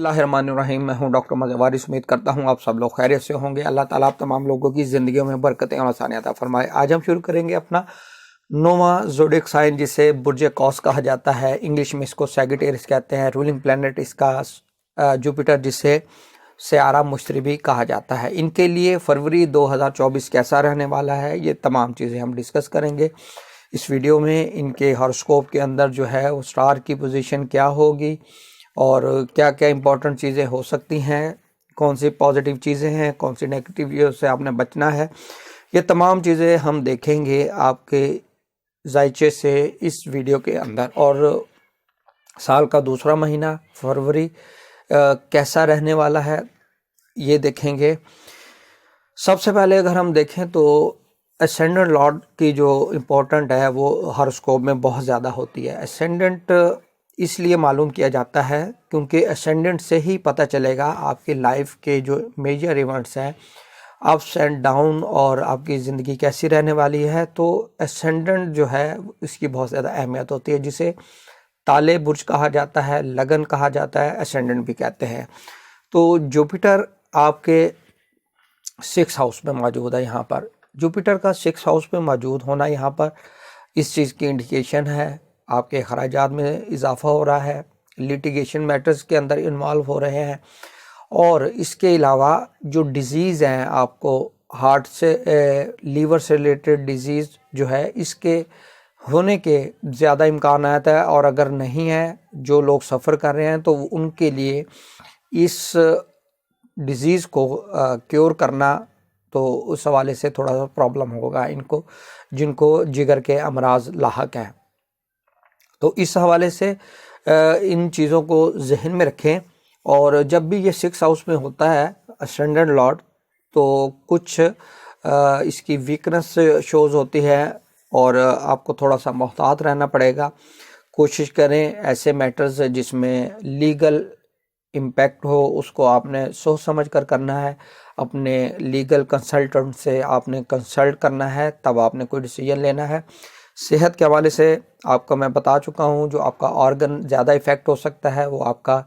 बिस्मिल्लाहिर्रहमानिर्रहीम। मैं हूं डॉक्टर मज़हर वारिस। उम्मीद करता हूं आप सब लोग खैरियत से होंगे। अल्लाह ताला आप तमाम लोगों की ज़िंदगियों में बरकतें और आसानियां अता फरमाए। आज हम शुरू करेंगे अपना नोवा ज़ोडिक साइन, जिसे बुर्ज कौस कहा जाता है। इंग्लिश में इसको सैगिटेरियस कहते हैं। रूलिंग प्लैनेट इसका जुपिटर, जिसे सयारा मुश्तरी भी कहा जाता है। इनके लिए फरवरी 2024 कैसा रहने वाला है, ये तमाम चीज़ें हम डिस्कस करेंगे इस वीडियो में। इनके हॉरोस्कोप के अंदर जो है वो स्टार की पोजीशन क्या होगी और क्या क्या इंपॉर्टेंट चीज़ें हो सकती हैं, कौन सी पॉजिटिव चीज़ें हैं, कौन सी नेगेटिव से आपने बचना है, ये तमाम चीज़ें हम देखेंगे आपके जायचे से इस वीडियो के अंदर। और साल का दूसरा महीना फरवरी कैसा रहने वाला है ये देखेंगे। सबसे पहले अगर हम देखें तो एसेंडेंट लॉर्ड की जो इम्पोर्टेंट है वो हॉरोस्कोप में बहुत ज़्यादा होती है। एसेंडेंट इसलिए मालूम किया जाता है क्योंकि एसेंडेंट से ही पता चलेगा आपकी लाइफ के जो मेजर इवेंट्स हैं, अप्स एंड डाउन, और आपकी ज़िंदगी कैसी रहने वाली है। तो एसेंडेंट जो है इसकी बहुत ज़्यादा अहमियत होती है, जिसे ताले बुर्ज कहा जाता है, लगन कहा जाता है, एसेंडेंट भी कहते हैं। तो जुपिटर आपके 6 हाउस में मौजूद है। यहाँ पर जुपिटर का 6 हाउस में मौजूद होना यहाँ पर इस चीज़ की इंडिकेशन है आपके खराजात में इजाफा हो रहा है, लिटिगेशन मैटर्स के अंदर इन्वॉल्व हो रहे हैं। और इसके अलावा जो डिज़ीज़ हैं, आपको हार्ट से लीवर से रिलेटेड डिज़ीज़ जो है इसके होने के ज़्यादा इम्कान आता है। और अगर नहीं है, जो लोग सफ़र कर रहे हैं, तो उनके लिए इस डिज़ीज़ को क्योर करना, तो उस हवाले से थोड़ा सा प्रॉब्लम होगा इनको, जिनको जिगर के अमराज लाहक हैं। तो इस हवाले से इन चीज़ों को जहन में रखें। और जब भी ये 6 हाउस में होता है असेंडेंट लॉर्ड, तो कुछ इसकी वीकनेस शोज़ होती है और आपको थोड़ा सा मोहतात रहना पड़ेगा। कोशिश करें ऐसे मैटर्स जिसमें लीगल इम्पैक्ट हो, उसको आपने सोच समझ कर करना है। अपने लीगल कंसल्टेंट से आपने कंसल्ट करना है, तब आपने कोई डिसीजन लेना है। सेहत के हवाले से आपको मैं बता चुका हूँ, जो आपका ऑर्गन ज़्यादा इफ़ेक्ट हो सकता है वो आपका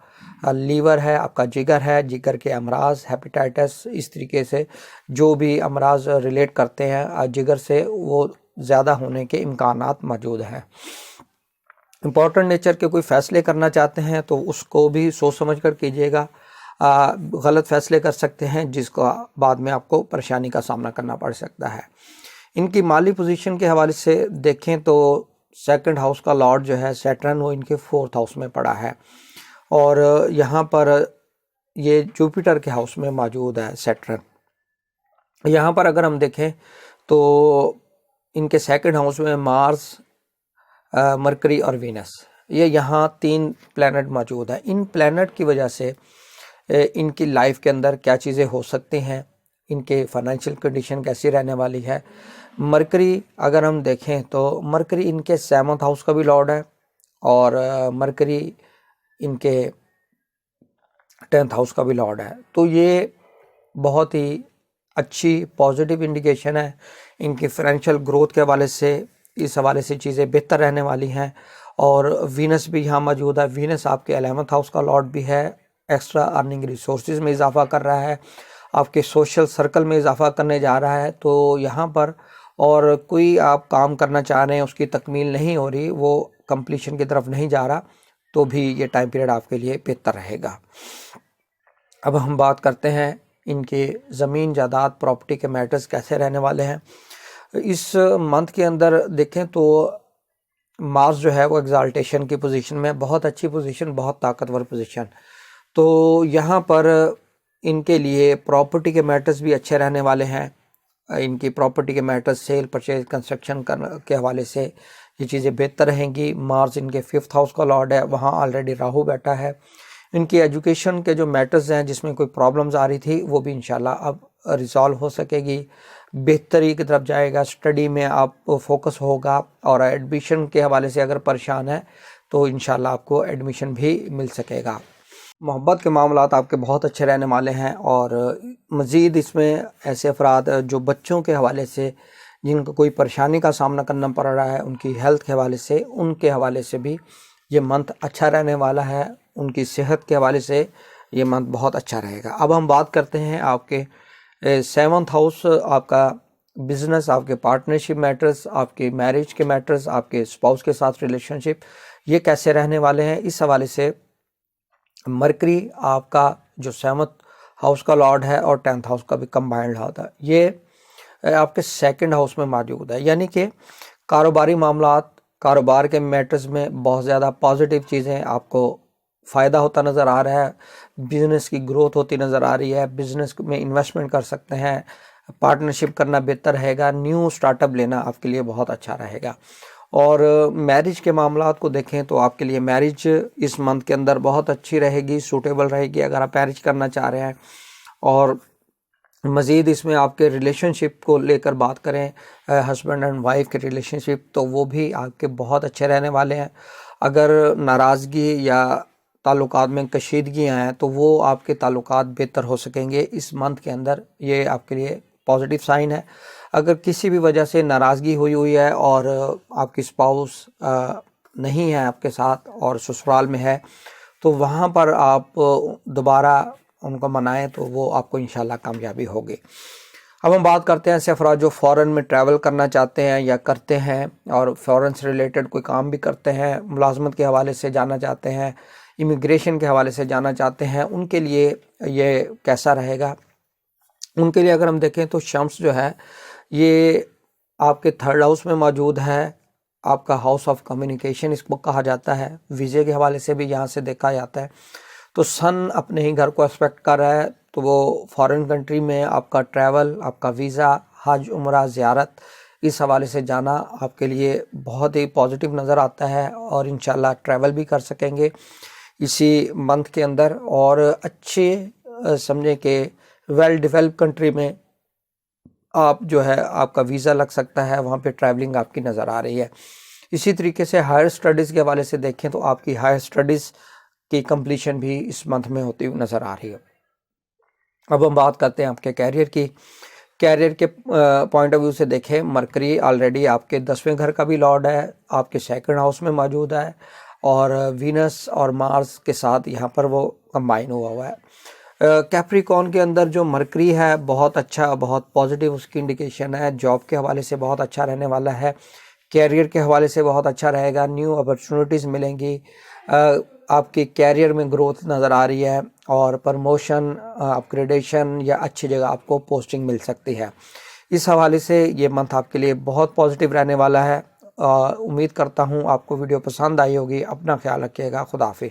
लीवर है, आपका जिगर है। जिगर के अमराज, हेपेटाइटिस, इस तरीके से जो भी अमराज रिलेट करते हैं जिगर से, वो ज़्यादा होने के इम्कानात मौजूद हैं। इम्पॉर्टेंट नेचर के कोई फ़ैसले करना चाहते हैं तो उसको भी सोच समझ कर कीजिएगा। गलत फ़ैसले कर सकते हैं जिसका बाद में आपको परेशानी का सामना करना पड़ सकता है। इनकी माली पोजीशन के हवाले से देखें तो सेकंड हाउस का लॉर्ड जो है सैटर्न, वो इनके 4th हाउस में पड़ा है। और यहाँ पर ये जुपिटर के हाउस में मौजूद है सैटर्न। यहाँ पर अगर हम देखें तो इनके सेकंड हाउस में मार्स, मरकरी और वीनस, ये यहाँ 3 प्लैनेट मौजूद हैं। इन प्लैनेट की वजह से इनकी लाइफ के अंदर क्या चीज़ें हो सकती हैं, इनके फाइनेंशियल कंडीशन कैसी रहने वाली है। मरकरी अगर हम देखें तो मरकरी इनके 7th हाउस का भी लॉर्ड है, और मरकरी इनके 10th हाउस का भी लॉर्ड है। तो ये बहुत ही अच्छी पॉजिटिव इंडिकेशन है। इनकी फाइनेंशियल ग्रोथ के हवाले से, इस हवाले से चीज़ें बेहतर रहने वाली हैं। और वीनस भी यहाँ मौजूद है। वीनस आपके 11th हाउस का लॉर्ड भी है। एक्स्ट्रा अर्निंग रिसोर्सेज में इजाफा कर रहा है, आपके सोशल सर्कल में इजाफा करने जा रहा है। तो यहाँ पर और कोई आप काम करना चाह रहे हैं, उसकी तकमील नहीं हो रही, वो कंप्लीशन की तरफ नहीं जा रहा, तो भी ये टाइम पीरियड आपके लिए बेहतर रहेगा। अब हम बात करते हैं इनके ज़मीन जायदाद प्रॉपर्टी के मैटर्स कैसे रहने वाले हैं। इस मंथ के अंदर देखें तो मार्स जो है वो एग्जाल्टेशन की पोजीशन में, बहुत अच्छी पोजीशन, बहुत ताकतवर पोजीशन। तो यहाँ पर इनके लिए प्रॉपर्टी के मैटर्स भी अच्छे रहने वाले हैं। इनकी प्रॉपर्टी के मैटर्स, सेल, परचेज, कंस्ट्रक्शन के हवाले से ये चीज़ें बेहतर रहेंगी। मार्स इनके 5th हाउस का लॉर्ड है, वहाँ ऑलरेडी राहु बैठा है। इनकी एजुकेशन के जो मैटर्स हैं, जिसमें कोई प्रॉब्लम्स आ रही थी, वो भी इंशाल्लाह अब रिज़ॉल्व हो सकेगी, बेहतरी की तरफ जाएगा। स्टडी में आप फोकस होगा। और एडमिशन के हवाले से अगर परेशान है तो इंशाल्लाह आपको एडमिशन भी मिल सकेगा। मोहब्बत के मामलात आपके बहुत अच्छे रहने वाले हैं। और मज़ीद इसमें ऐसे अफराद जो बच्चों के हवाले से, जिनको कोई परेशानी का सामना करना पड़ रहा है, उनकी हेल्थ के हवाले से, उनके हवाले से भी ये मंथ अच्छा रहने वाला है। उनकी सेहत के हवाले से یہ منتھ بہت اچھا رہے گا۔ اب ہم بات کرتے ہیں آپ کے 7th ہاؤس، آپ کا بزنس، آپ کے پارٹنرشپ میٹرز، آپ کے میرج کے میٹرز، آپ کے اسپاؤس کے ساتھ ریلیشن شپ، یہ کیسے رہنے والے ہیں۔ اس حوالے سے مرکری آپ کا جو 7th ہاؤس کا لارڈ ہے اور 10th ہاؤس کا بھی کمبائنڈ لارڈ ہے، یہ آپ کے 2nd ہاؤس میں موجود ہے، یعنی کہ کاروباری معاملات، کاروبار کے میٹرز میں بہت زیادہ پازیٹیو چیزیں آپ کو فائدہ ہوتا نظر آ رہا ہے، بزنس کی گروتھ ہوتی نظر آ رہی ہے، بزنس میں انویسٹمنٹ کر سکتے ہیں، پارٹنرشپ کرنا بہتر رہے گا، نیو سٹارٹ اپ لینا آپ کے لیے بہت اچھا رہے گا۔ اور میرج کے معاملات کو دیکھیں تو آپ کے لیے میرج اس منتھ کے اندر بہت اچھی رہے گی، سوٹیبل رہے گی اگر آپ میرج کرنا چاہ رہے ہیں۔ اور مزید اس میں آپ کے ریلیشن شپ کو لے کر بات کریں، ہسبینڈ اینڈ وائف کے ریلیشن شپ، تو وہ بھی آپ کے بہت اچھے رہنے والے ہیں۔ اگر ناراضگی یا تعلقات میں کشیدگیاں ہیں تو وہ آپ کے تعلقات بہتر ہو سکیں گے اس منتھ کے اندر، یہ آپ کے لیے پازیٹیو سائن ہے۔ اگر کسی بھی وجہ سے ناراضگی ہوئی ہے اور آپ کی اسپاؤس نہیں ہے آپ کے ساتھ اور سسرال میں ہے، تو وہاں پر آپ دوبارہ ان کو منائیں تو وہ آپ کو انشاءاللہ کامیابی ہوگی۔ اب ہم بات کرتے ہیں ایسے افراد جو فورن میں ٹریول کرنا چاہتے ہیں یا کرتے ہیں اور فورن سے ریلیٹڈ کوئی کام بھی کرتے ہیں، ملازمت کے حوالے سے جانا چاہتے ہیں، امیگریشن کے حوالے سے جانا چاہتے ہیں، ان کے لیے یہ کیسا رہے گا۔ ان کے لیے اگر ہم دیکھیں تو شمس جو ہے یہ آپ کے 3rd ہاؤس میں موجود ہے، آپ کا ہاؤس آف کمیونیکیشن اس کو کہا جاتا ہے، ویزے کے حوالے سے بھی یہاں سے دیکھا جاتا ہے۔ تو سن اپنے ہی گھر کو اسپیکٹ کر رہا ہے، تو وہ فارن کنٹری میں آپ کا ٹریول، آپ کا ویزا، حج، عمرہ، زیارت، اس حوالے سے جانا آپ کے لیے بہت ہی پازیٹیو نظر آتا ہے، اور انشاءاللہ ٹریول بھی کر سکیں گے اسی منتھ کے اندر، اور اچھے سمجھیں کہ ویل ڈیولپ کنٹری میں آپ جو ہے آپ کا ویزا لگ سکتا ہے، وہاں پہ ٹریولنگ آپ کی نظر آ رہی ہے۔ اسی طریقے سے ہائر اسٹڈیز کے حوالے سے دیکھیں تو آپ کی ہائر اسٹڈیز کی کمپلیشن بھی اس منتھ میں ہوتی ہوئی نظر آ رہی ہے۔ اب ہم بات کرتے ہیں آپ کے کیریئر کی۔ کیریئر کے پوائنٹ آف ویو سے دیکھیں، مرکری آلریڈی آپ کے 10ویں گھر کا بھی لارڈ ہے، آپ کے 2nd ہاؤس میں موجود ہے، اور وینس اور مارس کے ساتھ یہاں پر وہ کمبائن ہوا ہے۔ کیپریکون کے اندر جو مرکری ہے بہت اچھا، بہت پازیٹیو اس کی انڈیکیشن ہے، جاب کے حوالے سے بہت اچھا رہنے والا ہے، کیریئر کے حوالے سے بہت اچھا رہے گا، نیو اپرچونٹیز ملیں گی، آپ کی کیریئر میں گروتھ نظر آ رہی ہے، اور پرموشن، اپگریڈیشن یا اچھی جگہ آپ کو پوسٹنگ مل سکتی ہے۔ اس حوالے سے یہ منتھ آپ کے لیے بہت پازیٹیو رہنے والا ہے۔ امید کرتا ہوں آپ کو ویڈیو پسند آئی ہوگی۔ اپنا خیال رکھیے گا۔ خدا حافظ۔